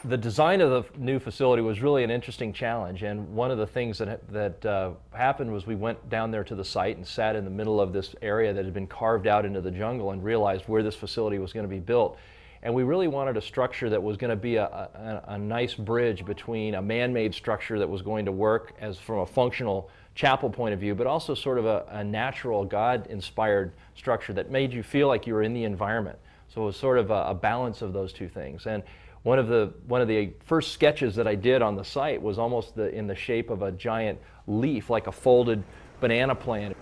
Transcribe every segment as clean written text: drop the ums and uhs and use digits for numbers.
The design of the new facility was really an interesting challenge, and one of the things that happened was we went down there to the site and sat in the middle of this area that had been carved out into the jungle and realized where this facility was going to be built. And we really wanted a structure that was going to be a nice bridge between a man-made structure that was going to work as from a functional chapel point of view, but also sort of a natural, God-inspired structure that made you feel like you were in the environment. So it was sort of a balance of those two things. And one of the first sketches that I did on the site was almost in the shape of a giant leaf, like a folded banana plant.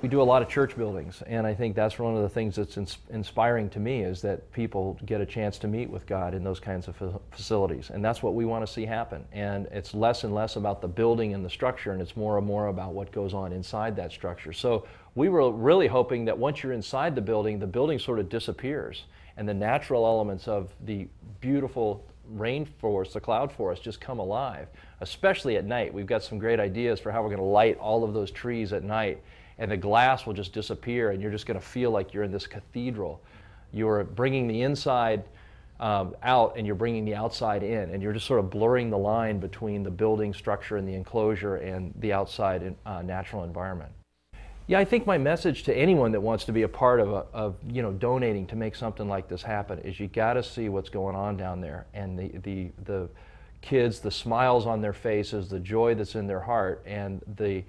We do a lot of church buildings, and I think that's one of the things that's inspiring to me, is that people get a chance to meet with God in those kinds of facilities, and that's what we want to see happen. And it's less and less about the building and the structure, and it's more and more about what goes on inside that structure. So we were really hoping that once you're inside the building sort of disappears, and the natural elements of the beautiful rainforest, the cloud forest, just come alive, especially at night. We've got some great ideas for how we're going to light all of those trees at night, and the glass will just disappear, and you're just going to feel like you're in this cathedral. You're bringing the inside out, and you're bringing the outside in, and you're just sort of blurring the line between the building structure and the enclosure and the outside natural environment. Yeah, I think my message to anyone that wants to be a part of donating to make something like this happen is you got to see what's going on down there, and the kids, the smiles on their faces, the joy that's in their heart, and the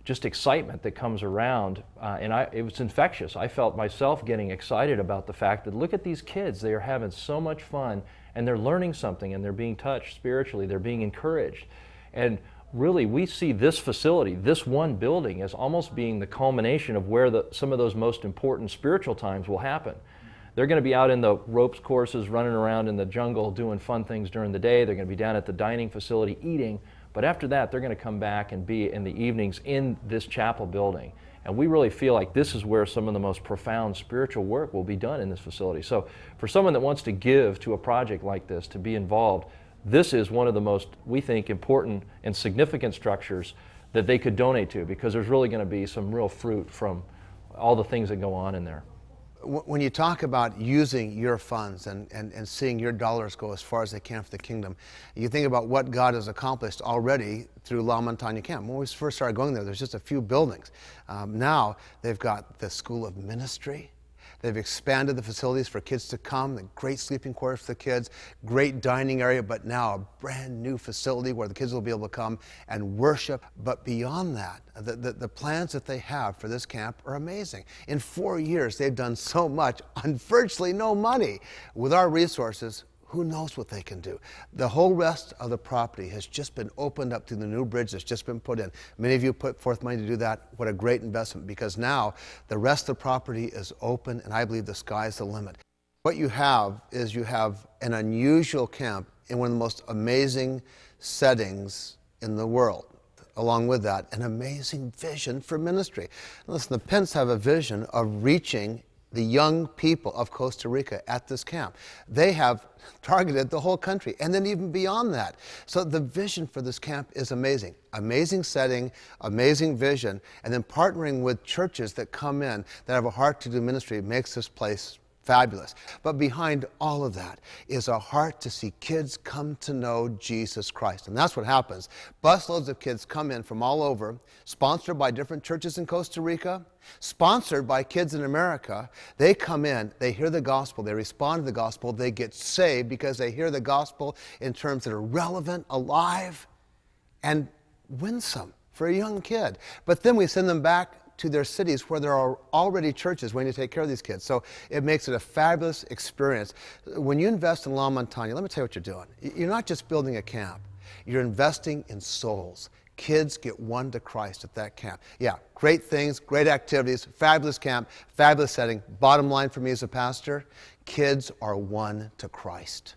just excitement that comes around, it was infectious. I felt myself getting excited about the fact that look at these kids, they are having so much fun, and they're learning something, and they're being touched spiritually, they're being encouraged. And really, we see this facility, this one building, as almost being the culmination of where some of those most important spiritual times will happen. They're going to be out in the ropes courses, running around in the jungle, doing fun things during the day. They're going to be down at the dining facility eating. But after that, they're going to come back and be in the evenings in this chapel building. And we really feel like this is where some of the most profound spiritual work will be done in this facility. So for someone that wants to give to a project like this, to be involved, this is one of the most, we think, important and significant structures that they could donate to, because there's really going to be some real fruit from all the things that go on in there. When you talk about using your funds and seeing your dollars go as far as they can for the kingdom, you think about what God has accomplished already through La Montaña Camp. When we first started going there's just a few buildings. Now they've got the School of Ministry. They've expanded the facilities for kids to come, the great sleeping quarters for the kids, great dining area, but now a brand new facility where the kids will be able to come and worship. But beyond that, the plans that they have for this camp are amazing. In 4 years, they've done so much on virtually no money. With our resources, who knows what they can do? The whole rest of the property has just been opened up through the new bridge that's just been put in. Many of you put forth money to do that. What a great investment, because now the rest of the property is open, and I believe the sky's the limit. What you have is you have an unusual camp in one of the most amazing settings in the world. Along with that, an amazing vision for ministry. Listen, the Pence have a vision of reaching the young people of Costa Rica at this camp. They have targeted the whole country, and then even beyond that. So the vision for this camp is amazing. Amazing setting, amazing vision, and then partnering with churches that come in that have a heart to do ministry makes this place fabulous. But behind all of that is a heart to see kids come to know Jesus Christ. And that's what happens. Busloads of kids come in from all over, sponsored by different churches in Costa Rica, sponsored by kids in America. They come in, they hear the gospel, they respond to the gospel, they get saved because they hear the gospel in terms that are relevant, alive, and winsome for a young kid. But then we send them back to their cities where there are already churches waiting to take care of these kids. So it makes it a fabulous experience. When you invest in La Montaña, let me tell you what you're doing. You're not just building a camp. You're investing in souls. Kids get won to Christ at that camp. Yeah, great things, great activities, fabulous camp, fabulous setting. Bottom line for me as a pastor, kids are won to Christ.